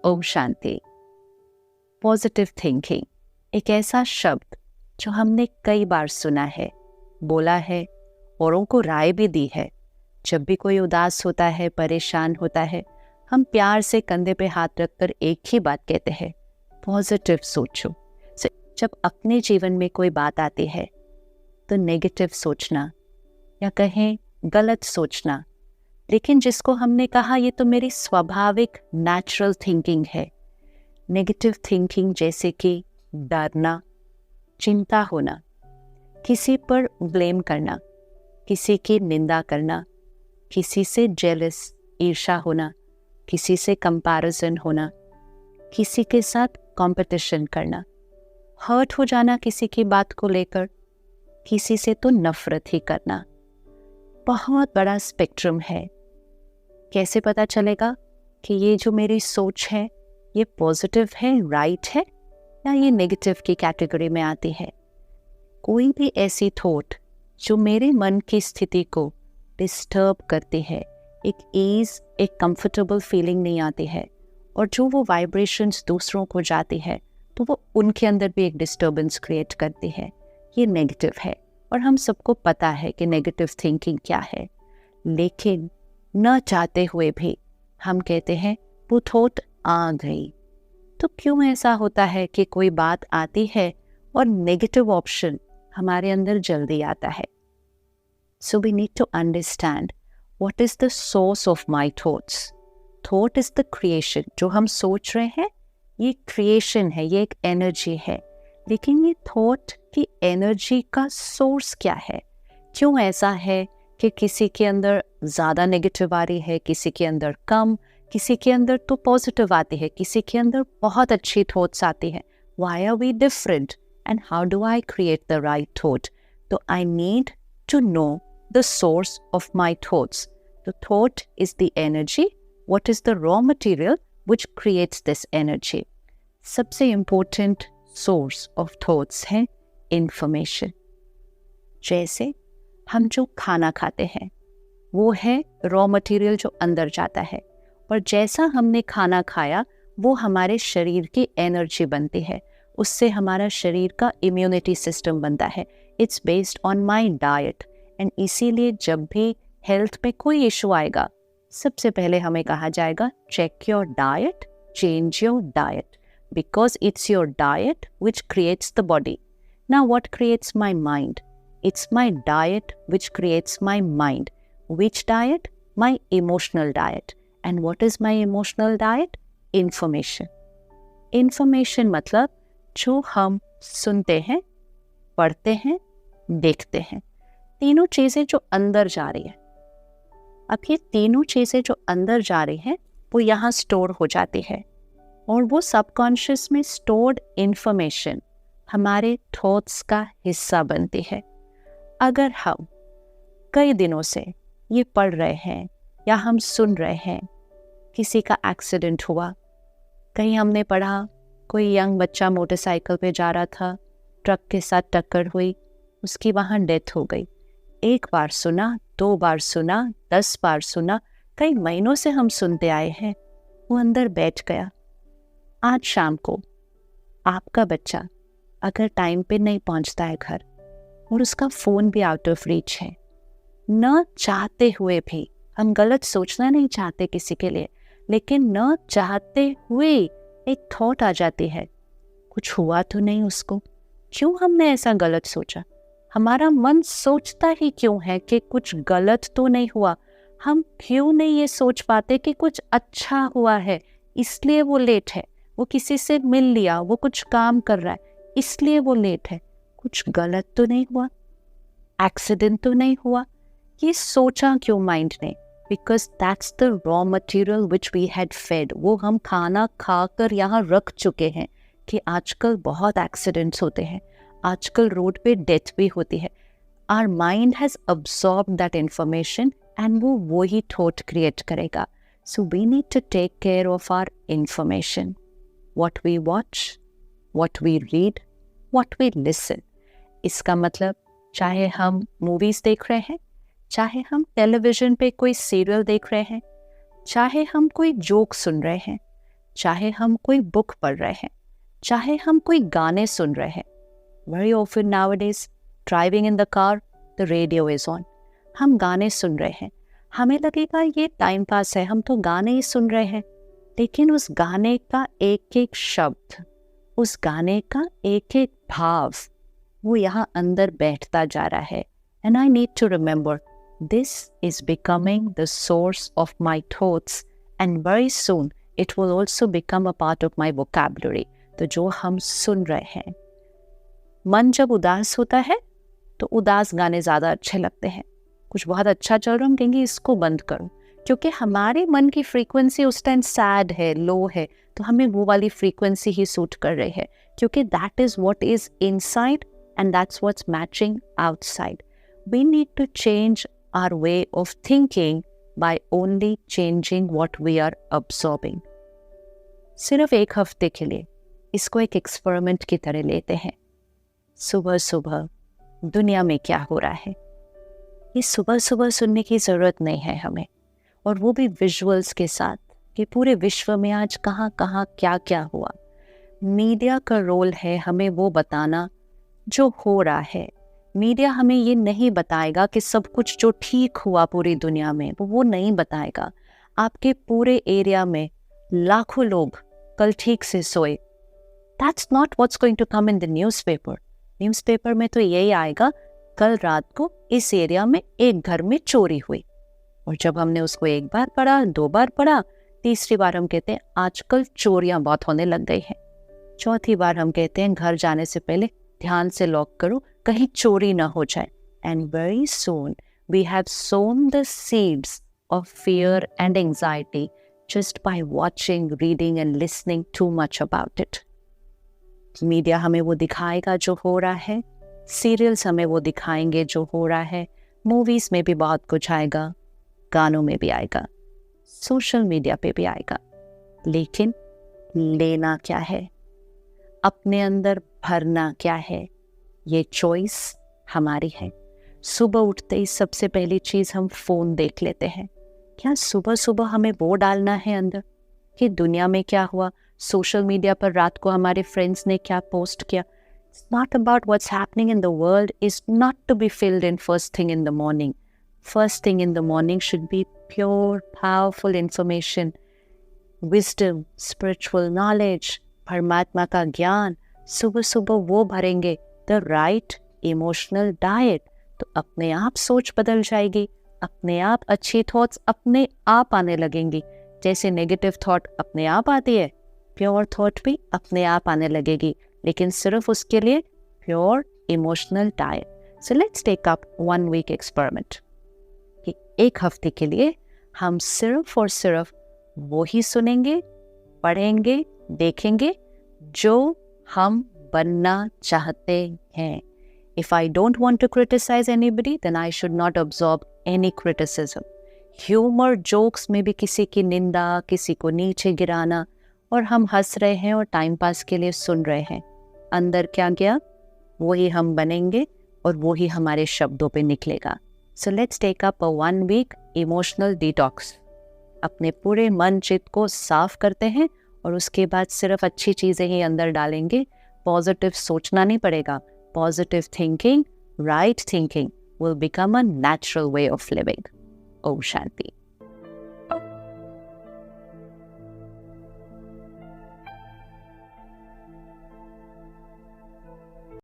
Om Shanti. Positive thinking एक ऐसा शब्द जो हमने कई बार सुना है, बोला है, औरों को राय भी दी है। जब भी कोई उदास होता है, परेशान होता है, हम प्यार से कंधे पे हाथ रखकर एक ही बात कहते हैं, पॉजिटिव सोचो। जब अपने जीवन में कोई बात आती है तो नेगेटिव सोचना या कहें गलत सोचना, लेकिन जिसको हमने कहा ये तो मेरी स्वाभाविक नेचुरल थिंकिंग है। नेगेटिव थिंकिंग जैसे कि डरना, चिंता होना, किसी पर ब्लेम करना, किसी की निंदा करना, किसी से जेलस ईर्ष्या होना, किसी से कंपैरिजन होना, किसी के साथ कंपटीशन करना, हर्ट हो जाना किसी की बात को लेकर, किसी से तो नफरत ही करना। बहुत बड़ा स्पेक्ट्रम है। कैसे पता चलेगा कि ये जो मेरी सोच है ये पॉजिटिव है, राइट है, या ये नेगेटिव की कैटेगरी में आती है? कोई भी ऐसी थॉट जो मेरे मन की स्थिति को डिस्टर्ब करती है, एक ईज, एक कंफर्टेबल फीलिंग नहीं आती है, और जो वो वाइब्रेशंस दूसरों को जाती है तो वो उनके अंदर भी एक डिस्टर्बेंस क्रिएट करती है, ये नेगेटिव है। और हम सबको पता है कि नेगेटिव थिंकिंग क्या है, लेकिन न चाहते हुए भी हम कहते हैं वो थॉट आ गई। तो क्यों ऐसा होता है कि कोई बात आती है और नेगेटिव ऑप्शन हमारे अंदर जल्दी आता है? So we need to understand what is the source of my thoughts. Thought is the creation. जो हम सोच रहे हैं ये क्रिएशन है, ये एक एनर्जी है, लेकिन ये थॉट की एनर्जी का सोर्स क्या है? क्यों ऐसा है कि किसी के अंदर ज़्यादा नेगेटिव आ रही है, किसी के अंदर कम, किसी के अंदर तो पॉजिटिव आती है, किसी के अंदर बहुत अच्छी थॉट्स आती है? Why are we different and how do I create the right thought? तो I need to know the source of my thoughts. The thought is the energy. What is the raw material which creates this energy? सबसे important source of thoughts है information। जैसे हम जो खाना खाते हैं वो है रॉ मटेरियल जो अंदर जाता है, और जैसा हमने खाना खाया वो हमारे शरीर की एनर्जी बनती है, उससे हमारा शरीर का इम्यूनिटी सिस्टम बनता है। It's based on my diet. And इसीलिए जब भी हेल्थ में कोई इशू आएगा, सबसे पहले हमें कहा जाएगा check your diet, change your diet, because it's your diet which creates the body. Now what creates my mind? It's my diet which creates my mind. Which diet? My emotional diet. And what is my emotional diet? Information. Information मतलब जो हम सुनते हैं, पढ़ते हैं, देखते हैं, तीनों चीज़ें जो अंदर जा रही है। अब ये तीनों चीज़ें जो अंदर जा रही हैं वो यहाँ स्टोर हो जाती है, और वो सबकॉन्शियस में स्टोर्ड इंफॉर्मेशन हमारे थॉट्स का हिस्सा बनती है। अगर हम कई दिनों से ये पढ़ रहे हैं या हम सुन रहे हैं किसी का एक्सीडेंट हुआ, कहीं हमने पढ़ा कोई यंग बच्चा मोटरसाइकिल पे जा रहा था, ट्रक के साथ टक्कर हुई, उसकी वहाँ डेथ हो गई। एक बार सुना, 2 बार सुना, 10 बार सुना, कई महीनों से हम सुनते आए हैं, वो अंदर बैठ गया। आज शाम को आपका बच्चा अगर टाइम पे नहीं पहुंचता है घर, और उसका फ़ोन भी आउट ऑफ रीच है, न चाहते हुए भी, हम गलत सोचना नहीं चाहते किसी के लिए, लेकिन न चाहते हुए एक थॉट आ जाती है, कुछ हुआ तो नहीं उसको? क्यों हमने ऐसा गलत सोचा? हमारा मन सोचता ही क्यों है कि कुछ गलत तो नहीं हुआ? हम क्यों नहीं ये सोच पाते कि कुछ अच्छा हुआ है, इसलिए वो लेट है, वो किसी से मिल लिया, वो कुछ काम कर रहा है, इसलिए वो लेट है, कुछ गलत तो नहीं हुआ, एक्सीडेंट तो नहीं हुआ? ये सोचा क्यों माइंड ने? Because that's the raw material which we had fed. वो हम खाना खाकर यहाँ रख चुके हैं कि आजकल बहुत एक्सीडेंट्स होते हैं, आजकल रोड पे डेथ भी होती है। Our mind has absorb that information and वो ही थॉट क्रिएट करेगा। So we need to take care of our information, what we watch, what we read, what we listen. इसका मतलब चाहे हम मूवीज़ देख रहे हैं, चाहे हम टेलीविज़न पे कोई सीरियल देख रहे हैं, चाहे हम कोई जोक सुन रहे हैं, चाहे हम कोई बुक पढ़ रहे हैं, चाहे हम कोई गाने सुन रहे हैं. Very often nowadays, driving in the car, the radio is on. हम गाने सुन रहे हैं, हमें लगेगा ये टाइम पास है, हम तो गाने ही सुन रहे हैं. लेकिन उस गाने का एक एक शब्द, उस गाने का एक एक भाव, वो यहाँ अंदर बैठता जा रहा है. And I need to remember, this is becoming the source of my thoughts, and very soon it will also become a part of my vocabulary. तो जो हम सुन रहे हैं, मन जब उदास होता है तो उदास गाने ज़्यादा अच्छे लगते हैं. कुछ बहुत अच्छा चल रहा है, हम कहेंगे इसको बंद करो, क्योंकि हमारे मन की फ्रीक्वेंसी उस टाइम सैड है, लो है, तो हमें वो वाली फ्रीक्वेंसी ही सूट कर रही है, क्योंकि that is what is inside and that's what's matching outside. We need to change our way of thinking by only changing what we are absorbing. सिर्फ एक हफ्ते के लिए इसको एक एक्सपेरिमेंट की तरह लेते हैं. सुबह सुबह दुनिया में क्या हो रहा है, ये सुबह सुबह सुनने की ज़रूरत नहीं है हमें, और वो भी विजुअल्स के साथ कि पूरे विश्व में आज कहाँ कहाँ क्या क्या हुआ. मीडिया का रोल है हमें वो बताना जो हो रहा है. मीडिया हमें ये नहीं बताएगा कि सब कुछ जो ठीक हुआ पूरी दुनिया में, वो नहीं बताएगा. आपके पूरे एरिया में लाखों लोग कल ठीक से सोए, that's not what's going to come in the newspaper. Newspaper में तो यही आएगा कल रात को इस एरिया में एक घर में चोरी हुई. और जब हमने उसको एक बार पढ़ा, 2 बार पढ़ा, तीसरी बार हम कहते हैं आजकल चोरियां बहुत होने लग गई हैं. चौथी बार हम कहते हैं घर जाने से पहले ध्यान से लॉक करो, कहीं चोरी ना हो जाए. And very soon we have sown the seeds of fear and anxiety just by watching, reading and listening too much about it. Media हमें वो दिखाएगा जो हो रहा है, सीरियल्स हमें वो दिखाएंगे जो हो रहा है, मूवीज़ में भी बहुत कुछ आएगा, गानों में भी आएगा, सोशल मीडिया पे भी आएगा. लेकिन लेना क्या है, अपने अंदर भरना क्या है, ये चॉइस हमारी है. सुबह उठते ही सबसे पहली चीज़ हम फ़ोन देख लेते हैं. क्या सुबह सुबह हमें वो डालना है अंदर कि दुनिया में क्या हुआ, सोशल मीडिया पर रात को हमारे फ्रेंड्स ने क्या पोस्ट किया. It's not about what's happening in the world, is not to be filled in first thing in the morning. First thing in the morning should be pure powerful information, wisdom, spiritual knowledge, परमात्मा का ज्ञान. सुबह सुबह वो भरेंगे, the right emotional diet, तो अपने आप सोच बदल जाएगी, अपने आप अच्छी थॉट्स अपने आप आने लगेंगी. जैसे नेगेटिव थॉट अपने आप आती है, प्योर थॉट भी अपने आप आने लगेगी, लेकिन सिर्फ उसके लिए pure emotional diet. So let's take up 1 week experiment कि एक हफ्ते के लिए हम सिर्फ और सिर्फ वो ही सुनेंगे, पढ़ेंगे, देखेंगे जो हम बनना चाहते हैं. If I don't want to criticize anybody, then I should not absorb any criticism. Humor, jokes में भी किसी की निंदा, किसी को नीचे गिराना, और हम हंस रहे हैं और टाइम पास के लिए सुन रहे हैं. अंदर क्या गया, वही हम बनेंगे और वही हमारे शब्दों पे निकलेगा. So let's take up a 1 week emotional detox. अपने पूरे मन चित्त को साफ करते हैं और उसके बाद सिर्फ अच्छी चीज़ें ही अंदर डालेंगे. पॉजिटिव सोचना नहीं पड़ेगा. Positive thinking, right thinking will become a natural way of living. Om Shanti.